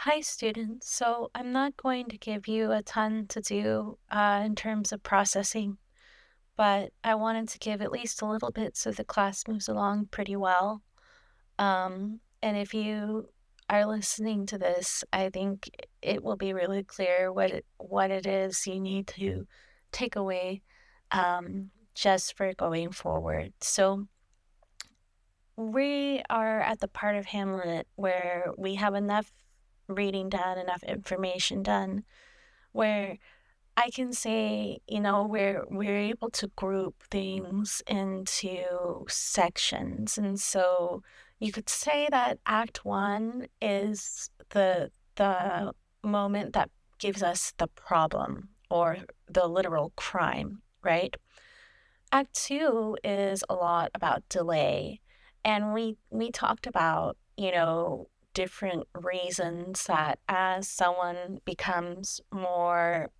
Hi, students. So I'm not going to give you a ton to do in terms of processing, but I wanted to give at least a little bit so the class moves along pretty well. And if you are listening to this, I think it will be really clear what it is you need to take away just for going forward. So we are at the part of Hamlet where we have enough reading done, enough information done, where I can say, we're able to group things into sections. And so you could say that Act One is the moment that gives us the problem or the literal crime, right? Act 2 is a lot about delay, and we talked about, different reasons that as someone becomes more,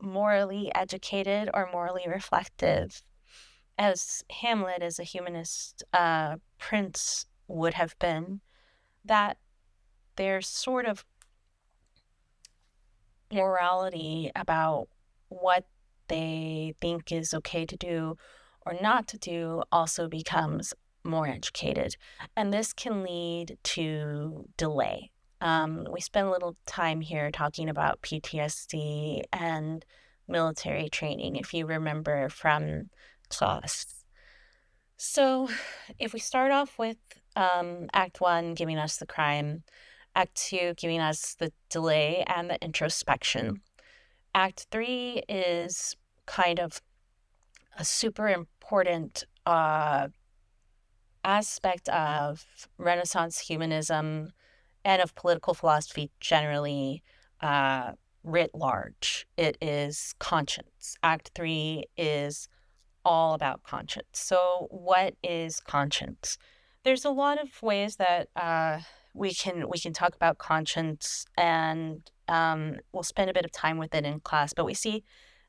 morally educated or morally reflective, as Hamlet as a humanist, prince would have been, that there's sort of morality about what they think is okay to do or not to do also becomes more educated. And this can lead to delay. We spent a little time here talking about PTSD and military training, if you remember from class. So, if we start off with Act One giving us the crime, Act Two giving us the delay and the introspection, Act Three is kind of a super important aspect of Renaissance humanism and of political philosophy generally, uh, writ large. It is conscience. Act Three is all about conscience. So, what is conscience? There's a lot of ways that we can talk about conscience, and we'll spend a bit of time with it in class. But we see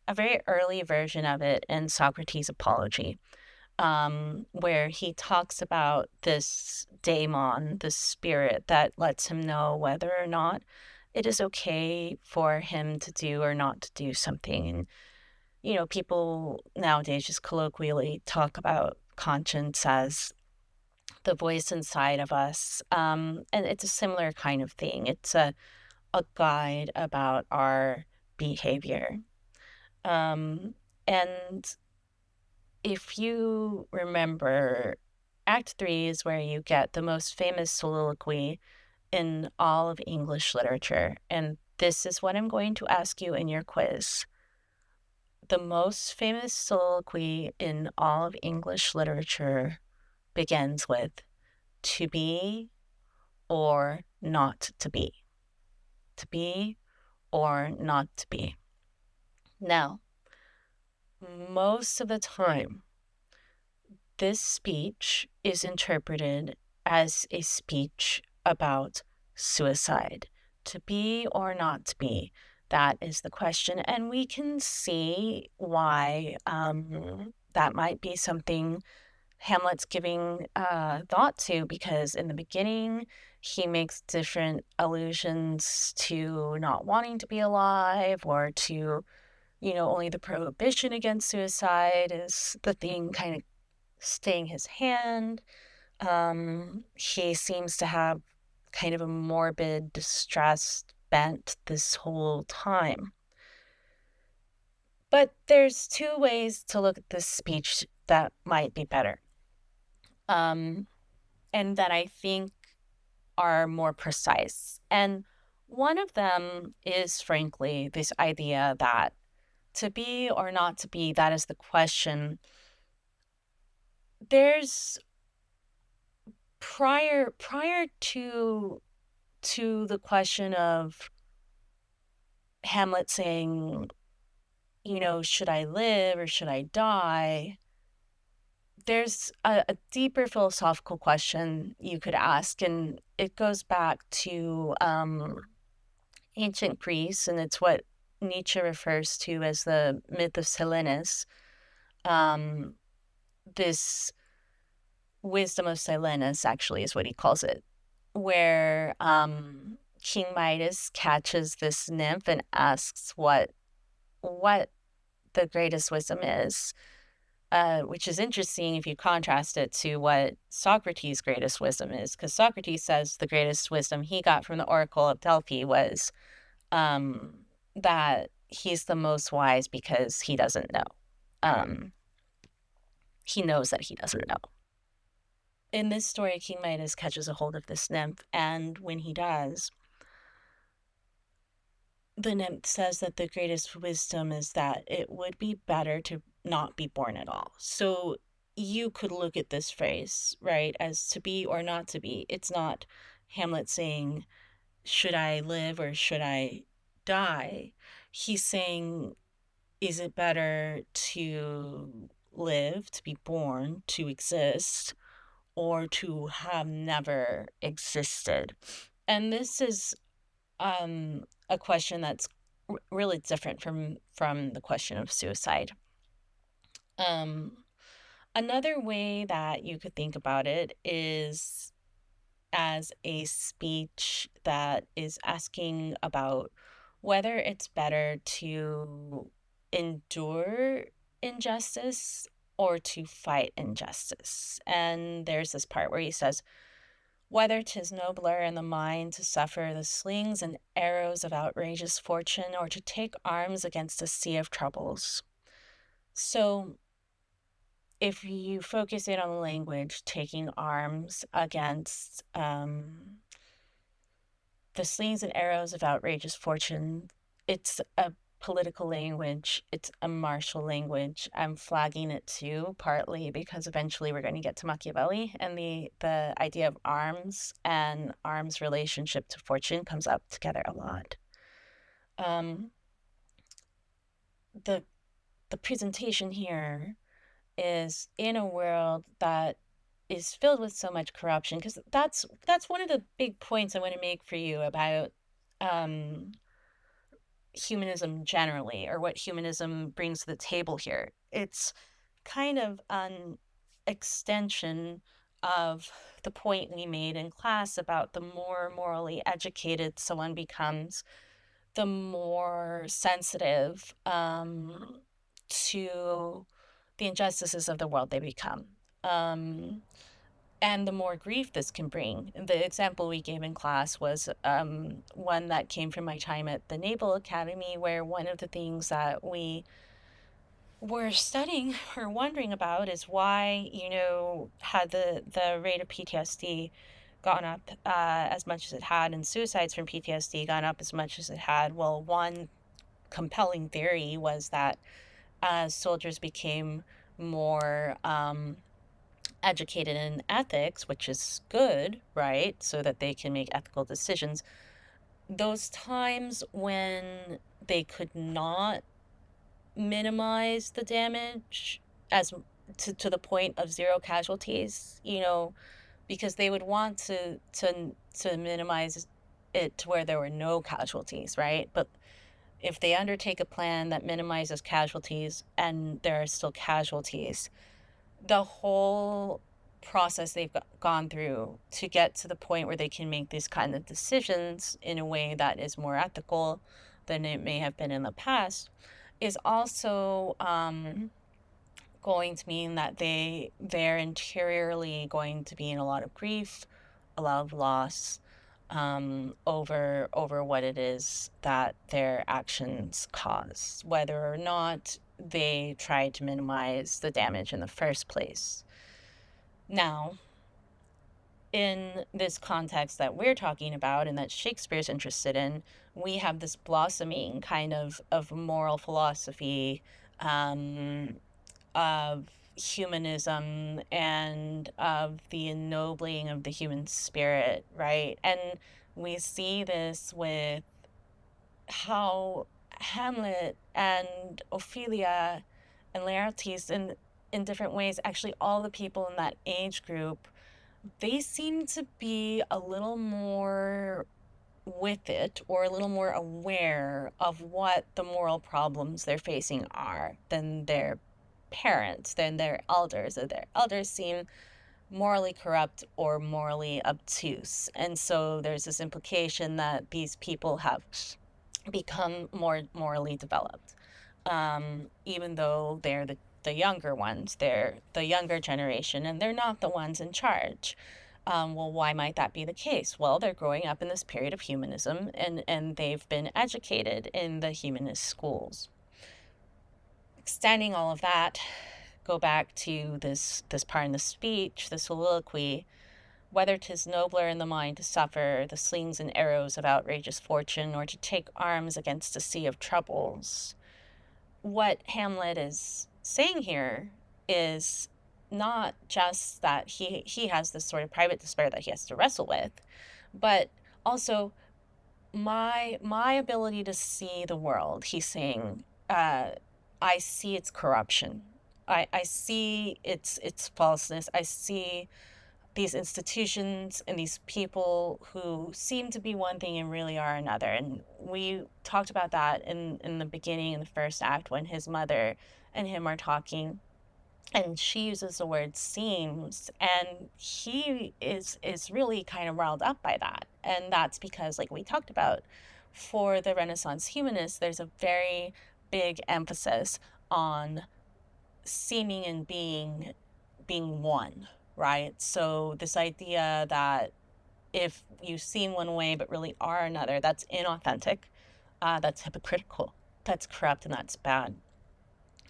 a very early version of it in Socrates' Apology, where he talks about this daemon, this spirit that lets him know whether or not it is okay for him to do or not to do something. And people nowadays just colloquially talk about conscience as the voice inside of us. And it's a similar kind of thing. It's a guide about our behavior. Um, and if you remember, Act Three is where you get the most famous soliloquy in all of English literature. And this is what I'm going to ask you in your quiz. The most famous soliloquy in all of English literature begins with to be or not to be. To be or not to be. Now, most of the time, this speech is interpreted as a speech about suicide. To be or not to be, that is the question. And we can see why that might be something Hamlet's giving thought to, because in the beginning, he makes different allusions to not wanting to be alive or to, only the prohibition against suicide is the thing kind of staying his hand. He seems to have kind of a morbid, distressed bent this whole time. But there's two ways to look at this speech that might be better, and that I think are more precise. And one of them is, frankly, this idea that to be or not to be, that is the question. There's prior to the question of Hamlet saying, should I live or should I die? There's a deeper philosophical question you could ask, and it goes back to ancient Greece, and it's what Nietzsche refers to as the myth of Silenus. Um, this wisdom of Silenus, actually, is what he calls it, where King Midas catches this nymph and asks what the greatest wisdom is, which is interesting if you contrast it to what Socrates' greatest wisdom is, because Socrates says the greatest wisdom he got from the Oracle of Delphi was um, that he's the most wise because he doesn't know. Um, he knows that he doesn't know. In this story, King Midas catches a hold of this nymph, and when he does, the nymph says that the greatest wisdom is that it would be better to not be born at all. So you could look at this phrase, right, as to be or not to be. It's not Hamlet saying, should I live or should I die? He's saying, is it better to live, to be born, to exist, or to have never existed? And this is a question that's really different from the question of suicide. Um, Another way that you could think about it is as a speech that is asking about whether it's better to endure injustice or to fight injustice. And there's this part where he says, whether 'tis nobler in the mind to suffer the slings and arrows of outrageous fortune, or to take arms against a sea of troubles. So, if you focus in on the language, taking arms against the slings and arrows of outrageous fortune, it's a political language, it's a martial language. I'm flagging it too, partly because eventually we're going to get to Machiavelli, and the idea of arms and arms relationship to fortune comes up together a lot. Um, the the presentation here is in a world that is filled with so much corruption, because that's one of the big points I want to make for you about um, humanism generally, or what humanism brings to the table here. It's kind of an extension of the point we made in class about the more morally educated someone becomes, the more sensitive to the injustices of the world they become. Um, and the more grief this can bring. The example we gave in class was one that came from my time at the Naval Academy, where one of the things that we were studying or wondering about is why, had the rate of PTSD gone up as much as it had, and suicides from PTSD gone up as much as it had. Well, one compelling theory was that as soldiers became more educated in ethics, which is good, right? So that they can make ethical decisions. Those times when they could not minimize the damage as to the point of zero casualties, because they would want to minimize it to where there were no casualties, right? But if they undertake a plan that minimizes casualties and there are still casualties, the whole process they've gone through to get to the point where they can make these kind of decisions in a way that is more ethical than it may have been in the past is also going to mean that they're interiorly going to be in a lot of grief, a lot of loss, over what it is that their actions cause, whether or not they tried to minimize the damage in the first place. Now, in this context that we're talking about and that Shakespeare's interested in, we have this blossoming kind of moral philosophy, of humanism, and of the ennobling of the human spirit, right? And we see this with how Hamlet and Ophelia and Laertes, in different ways, actually all the people in that age group, they seem to be a little more with it, or a little more aware of what the moral problems they're facing are than their parents, than their elders. Or their elders seem morally corrupt or morally obtuse. And so there's this implication that these people have become more morally developed, even though they're the younger ones, they're the younger generation, and they're not the ones in charge. Well, why might that be the case? Well, they're growing up in this period of humanism, and they've been educated in the humanist schools. Extending all of that, go back to this part in the speech, the soliloquy. Whether 'tis nobler in the mind to suffer the slings and arrows of outrageous fortune, or to take arms against a sea of troubles. What Hamlet is saying here is not just that he has this sort of private despair that he has to wrestle with, but also my ability to see the world. He's saying, I see its corruption. I see its falseness. I see these institutions and these people who seem to be one thing and really are another. And we talked about that in the beginning, in the first act, when his mother and him are talking, and she uses the word seems, and he is really kind of riled up by that. And that's because, like we talked about, for the Renaissance humanists, there's a very big emphasis on seeming and being one, right? So this idea that if you seem one way but really are another, that's inauthentic, that's hypocritical, that's corrupt, and that's bad.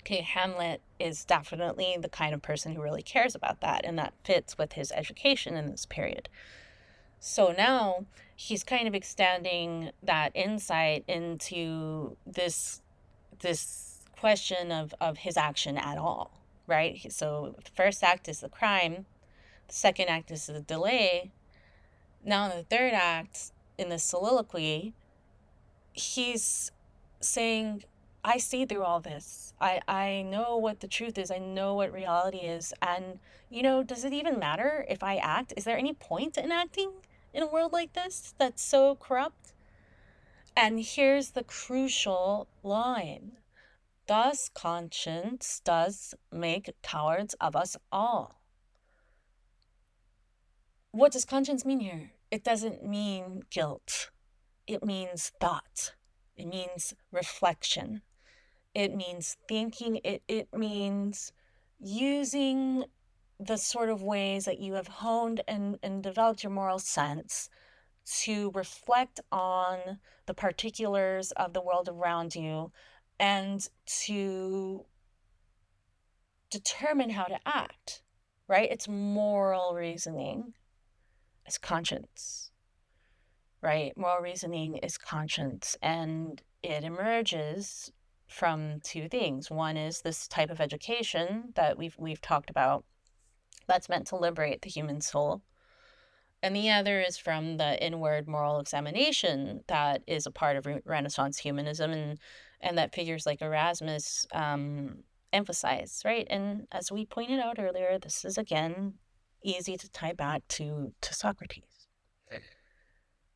Okay, Hamlet is definitely the kind of person who really cares about that, and that fits with his education in this period. So now he's kind of extending that insight into this question of his action at all, right? So the first act is the crime, the second act is the delay. Now in the third act, in the soliloquy, he's saying, I see through all this. I know what the truth is. I know what reality is. And, does it even matter if I act? Is there any point in acting in a world like this that's so corrupt? And here's the crucial line. Thus conscience does make cowards of us all. What does conscience mean here? It doesn't mean guilt. It means thought. It means reflection. It means thinking. It means using the sort of ways that you have honed and developed your moral sense to reflect on the particulars of the world around you and to determine how to act, right? It's moral reasoning. It's conscience, right? Moral reasoning is conscience, and it emerges from two things. One is this type of education that we've talked about that's meant to liberate the human soul. And the other is from the inward moral examination that is a part of Renaissance humanism, and that figures like Erasmus emphasize, right? And as we pointed out earlier, this is again easy to tie back to Socrates.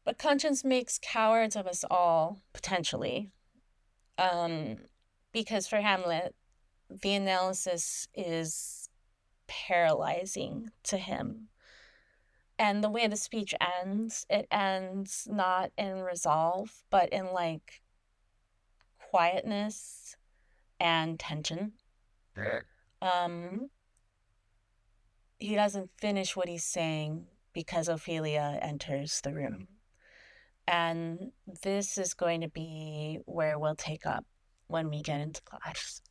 But conscience makes cowards of us all, potentially, because for Hamlet, the analysis is paralyzing to him. And the way the speech ends, it ends not in resolve, but in like quietness and tension. He doesn't finish what he's saying because Ophelia enters the room. And this is going to be where we'll take up when we get into class.